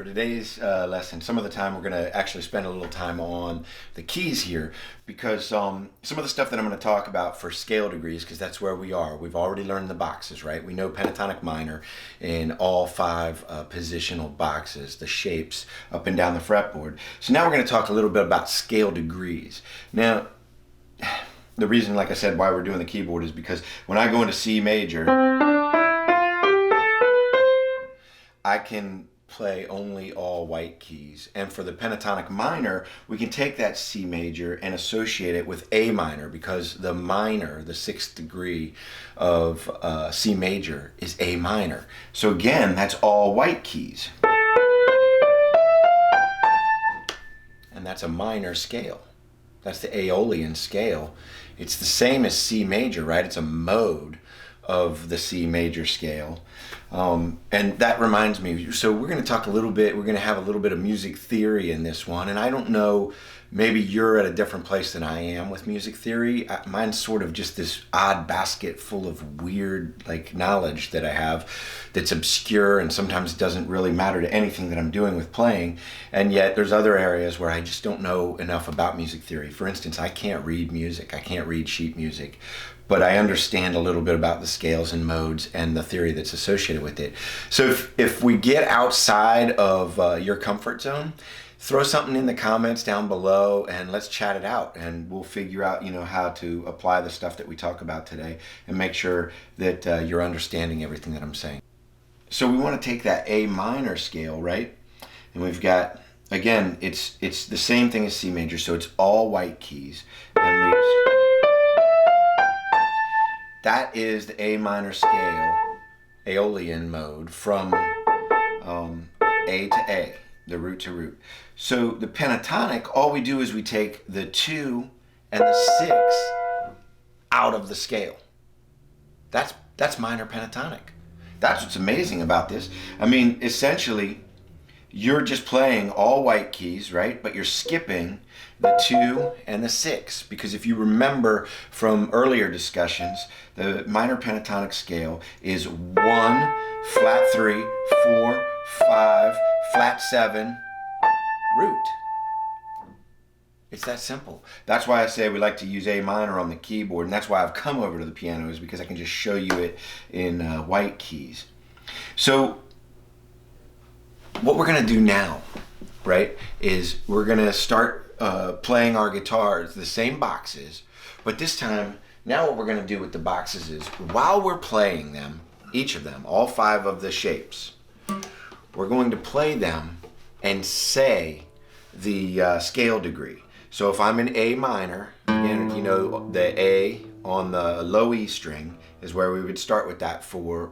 today's lesson, some of the time we're going to actually spend a little time on the keys here, because some of the stuff that I'm going to talk about for scale degrees, because that's where we are. We've already learned the boxes, right? We know pentatonic minor in all 5 positional boxes, the shapes up and down the fretboard. So now we're going to talk a little bit about scale degrees. Now, the reason, like I said, why we're doing the keyboard is because when I go into C major, I can play only all white keys. And for the pentatonic minor, we can take that C major and associate it with A minor, because the minor, the 6th degree of C major, is A minor. So again, that's all white keys. And that's a minor scale. That's the Aeolian scale. It's the same as C major, right? It's a mode of the C major scale. And that reminds me, so we're going to talk a little bit, we're going to have a little bit of music theory in this one. And I don't know, maybe you're at a different place than I am with music theory. Mine's sort of just this odd basket full of weird knowledge that I have that's obscure and sometimes doesn't really matter to anything that I'm doing with playing. And yet there's other areas where I just don't know enough about music theory. For instance, I can't read music. I can't read sheet music. But I understand a little bit about the scales and modes and the theory that's associated with it. So if we get outside of your comfort zone, throw something in the comments down below and let's chat it out, and we'll figure out, how to apply the stuff that we talk about today and make sure that you're understanding everything that I'm saying. So we want to take that A minor scale, right? And we've got, again, it's the same thing as C major, so it's all white keys. And that is the A minor scale, Aeolian mode, from A to A, the root to root. So the pentatonic, all we do is we take the 2 and the 6 out of the scale. That's minor pentatonic. That's what's amazing about this. I mean, essentially, you're just playing all white keys, right? But you're skipping the 2 and the 6, because if you remember from earlier discussions, the minor pentatonic scale is 1, flat 3, 4, 5, flat 7, root. It's that simple. That's why I say we like to use A minor on the keyboard, and that's why I've come over to the piano, is because I can just show you it in white keys. So what we're going to do now, right, is we're going to start playing our guitars, the same boxes, but this time, now what we're going to do with the boxes is, while we're playing them, each of them, all 5 of the shapes, we're going to play them and say the scale degree. So if I'm in A minor, again, the A on the low E string is where we would start with that for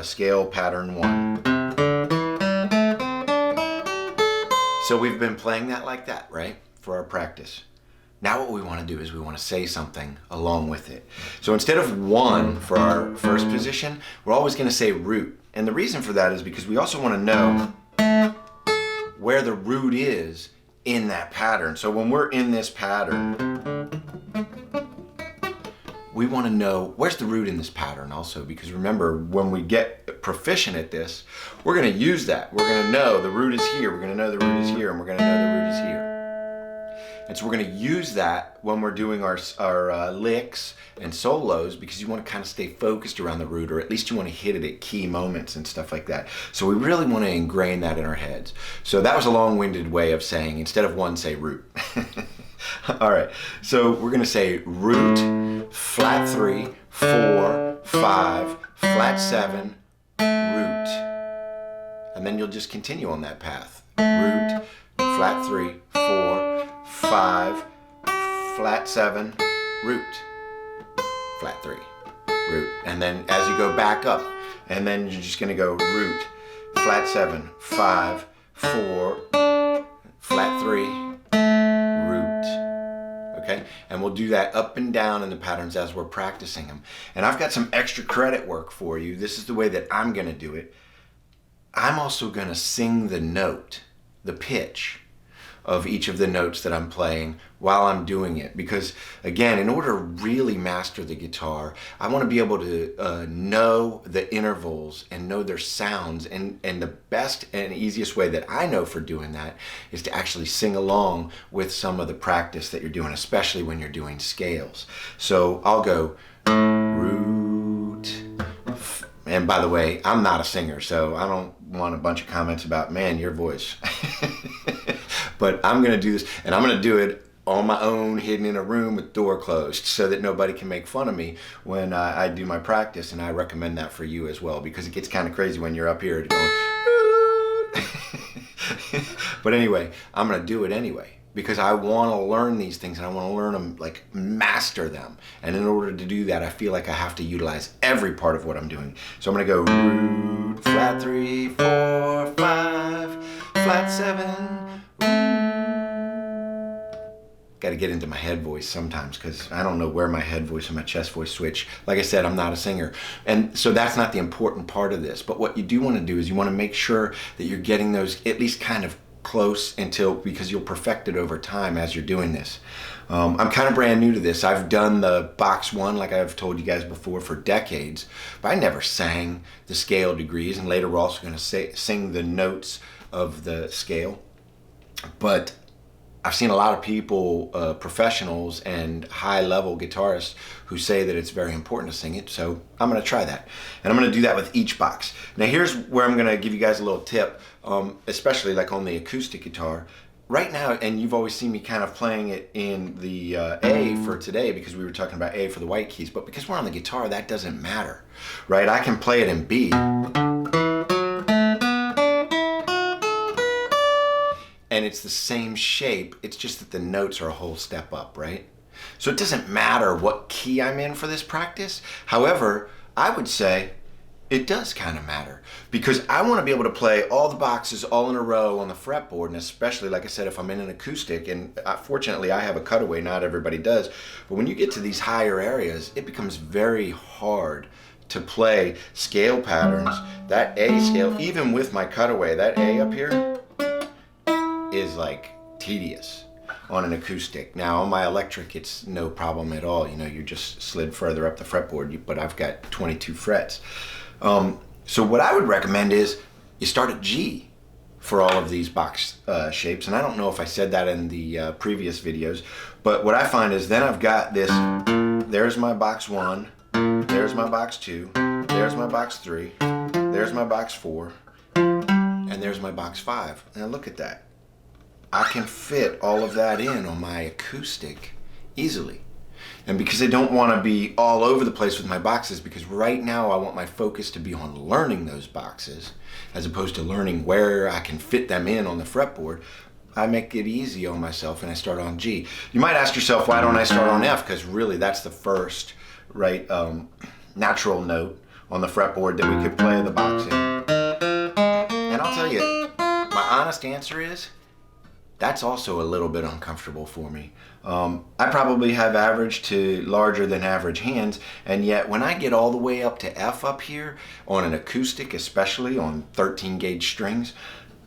scale pattern 1. So we've been playing that like that, right, for our practice. Now what we want to do is we want to say something along with it. So instead of 1 for our first position, we're always going to say root. And the reason for that is because we also want to know where the root is in that pattern. So when we're in this pattern, we want to know where's the root in this pattern also, because remember, when we get proficient at this, we're going to use that. We're going to know the root is here, we're going to know the root is here, and we're going to know the root is here. And so we're going to use that when we're doing our licks and solos, because you want to kind of stay focused around the root, or at least you want to hit it at key moments and stuff like that. So we really want to ingrain that in our heads. So that was a long-winded way of saying, instead of 1, say root. All right, so we're going to say root, flat 3, 4, 5, flat 7, root. And then you'll just continue on that path. Root, flat 3, 4, 5, flat 7, root, flat 3, root. And then as you go back up, and then you're just going to go root, flat 7, 5, 4, flat 3, root. Okay? And we'll do that up and down in the patterns as we're practicing them. And I've got some extra credit work for you. This is the way that I'm going to do it. I'm also going to sing the note, the pitch, of each of the notes that I'm playing while I'm doing it, because again, in order to really master the guitar, I want to be able to know the intervals and know their sounds, and the best and easiest way that I know for doing that is to actually sing along with some of the practice that you're doing, especially when you're doing scales. So I'll go root, and by the way, I'm not a singer, so I don't want a bunch of comments about, man, your voice. But I'm gonna do this, and I'm gonna do it on my own, hidden in a room with door closed, so that nobody can make fun of me when I do my practice. And I recommend that for you as well, because it gets kind of crazy when you're up here going but anyway, I'm gonna do it anyway, because I want to learn these things, and I want to learn them, like master them. And in order to do that, I feel like I have to utilize every part of what I'm doing. So I'm going to go root, flat 3, 4, 5, flat 7. Got to get into my head voice sometimes, because I don't know where my head voice and my chest voice switch. Like I said, I'm not a singer. And so that's not the important part of this. But what you do want to do is you want to make sure that you're getting those at least kind of close, because you'll perfect it over time as you're doing this. I'm kind of brand new to this. I've done the box one, like I've told you guys before, for decades, but I never sang the scale degrees, and later we're also going to sing the notes of the scale. But I've seen a lot of people, professionals and high-level guitarists, who say that it's very important to sing it, so I'm going to try that. And I'm going to do that with each box. Now here's where I'm going to give you guys a little tip, especially like on the acoustic guitar. Right now, and you've always seen me kind of playing it in the A for today, because we were talking about A for the white keys, but because we're on the guitar, that doesn't matter, right? I can play it in B. And it's the same shape, it's just that the notes are a whole step up, right? So it doesn't matter what key I'm in for this practice. However, I would say it does kind of matter, because I want to be able to play all the boxes all in a row on the fretboard, and especially, like I said, if I'm in an acoustic, and fortunately I have a cutaway, not everybody does, but when you get to these higher areas, it becomes very hard to play scale patterns. That A scale, even with my cutaway, that A up here, is like tedious on an acoustic. Now on my electric, it's no problem at all. You know, you just slid further up the fretboard, but I've got 22 frets. So what I would recommend is you start at G for all of these box shapes. And I don't know if I said that in the previous videos, but what I find is then I've got this, there's my box 1, there's my box 2, there's my box 3, there's my box 4, and there's my box 5. Now look at that. I can fit all of that in on my acoustic easily. And because I don't want to be all over the place with my boxes, because right now I want my focus to be on learning those boxes as opposed to learning where I can fit them in on the fretboard, I make it easy on myself and I start on G. You might ask yourself, why don't I start on F? Because really that's the first, right, natural note on the fretboard that we could play the box in. And I'll tell you, my honest answer is, that's also a little bit uncomfortable for me. I probably have average to larger than average hands, and yet when I get all the way up to F up here, on an acoustic, especially on 13 gauge strings,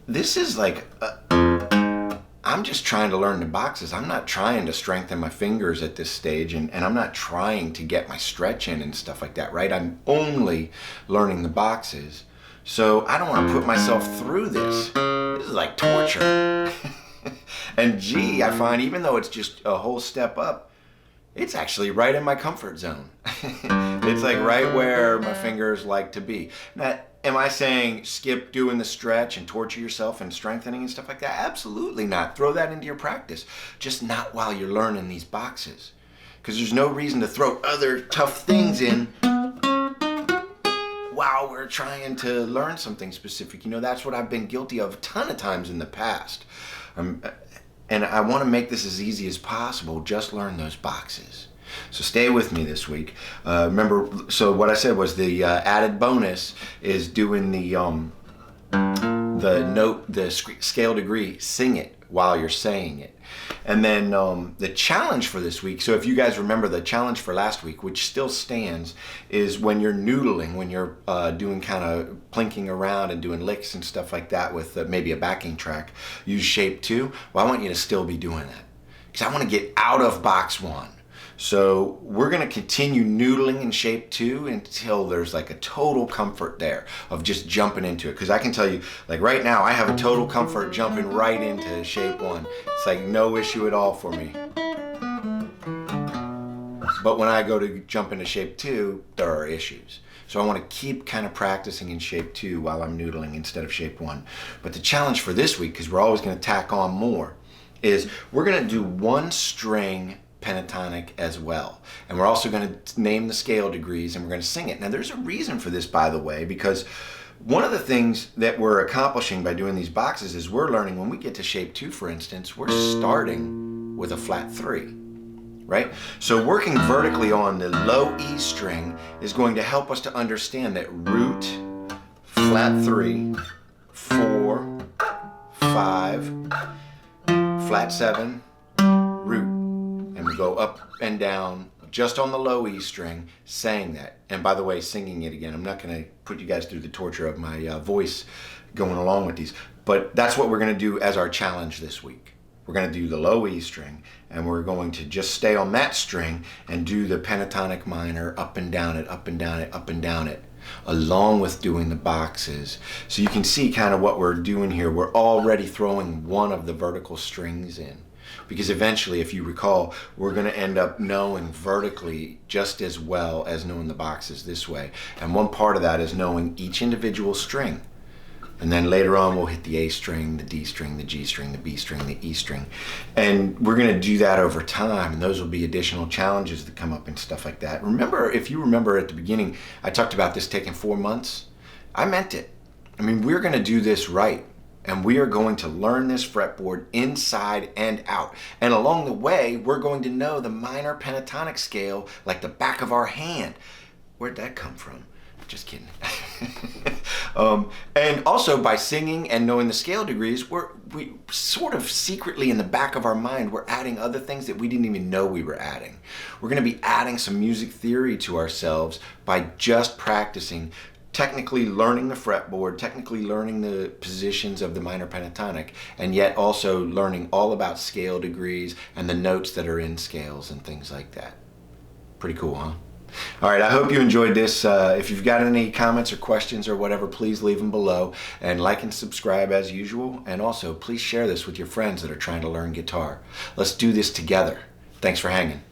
this is like, I'm just trying to learn the boxes. I'm not trying to strengthen my fingers at this stage, and I'm not trying to get my stretch in and stuff like that, right? I'm only learning the boxes. So I don't want to put myself through this. This is like torture. And G, I find, even though it's just a whole step up, it's actually right in my comfort zone. It's like right where my fingers like to be. Now, am I saying skip doing the stretch and torture yourself and strengthening and stuff like that? Absolutely not. Throw that into your practice. Just not while you're learning these boxes. Because there's no reason to throw other tough things in while we're trying to learn something specific. You know, that's what I've been guilty of a ton of times in the past. And I want to make this as easy as possible. Just learn those boxes. So stay with me this week. Remember, so what I said was the added bonus is doing the the note, the scale degree, sing it while you're saying it. And then the challenge for this week, so if you guys remember the challenge for last week, which still stands, is when you're noodling, when you're doing kind of plinking around and doing licks and stuff like that with maybe a backing track, use shape 2. Well, I want you to still be doing that, because I want to get out of box 1. So we're going to continue noodling in shape 2 until there's like a total comfort there of just jumping into it. Because I can tell you, like right now, I have a total comfort jumping right into shape 1. It's like no issue at all for me. But when I go to jump into shape 2, there are issues. So I want to keep kind of practicing in shape 2 while I'm noodling instead of shape 1. But the challenge for this week, because we're always going to tack on more, is we're going to do 1 string pentatonic as well, and we're also going to name the scale degrees, and we're going to sing it. Now there's a reason for this, by the way, because one of the things that we're accomplishing by doing these boxes is we're learning when we get to shape 2, for instance, we're starting with a flat 3, right? So working vertically on the low E string is going to help us to understand that root, flat 3, 4, 5, flat 7, root. And we go up and down just on the low E string, saying that. And by the way, singing it again. I'm not going to put you guys through the torture of my voice going along with these, but that's what we're going to do as our challenge this week. We're going to do the low E string, and we're going to just stay on that string and do the pentatonic minor, up and down it, up and down it, up and down it, along with doing the boxes. So you can see kind of what we're doing here. We're already throwing one of the vertical strings in, because eventually, if you recall, we're going to end up knowing vertically just as well as knowing the boxes this way. And one part of that is knowing each individual string. And then later on, we'll hit the A string, the D string, the G string, the B string, the E string. And we're going to do that over time, and those will be additional challenges that come up and stuff like that. Remember, if you remember at the beginning, I talked about this taking 4 months. I meant it. I mean, we're going to do this right. And we are going to learn this fretboard inside and out. And along the way, we're going to know the minor pentatonic scale like the back of our hand. Where'd that come from? Just kidding. And also by singing and knowing the scale degrees, we sort of secretly in the back of our mind, we're adding other things that we didn't even know we were adding. We're going to be adding some music theory to ourselves by just practicing, technically learning the fretboard, technically learning the positions of the minor pentatonic, and yet also learning all about scale degrees and the notes that are in scales and things like that. Pretty cool, huh? All right, I hope you enjoyed this. If you've got any comments or questions or whatever, please leave them below, and like and subscribe as usual. And also, please share this with your friends that are trying to learn guitar. Let's do this together. Thanks for hanging.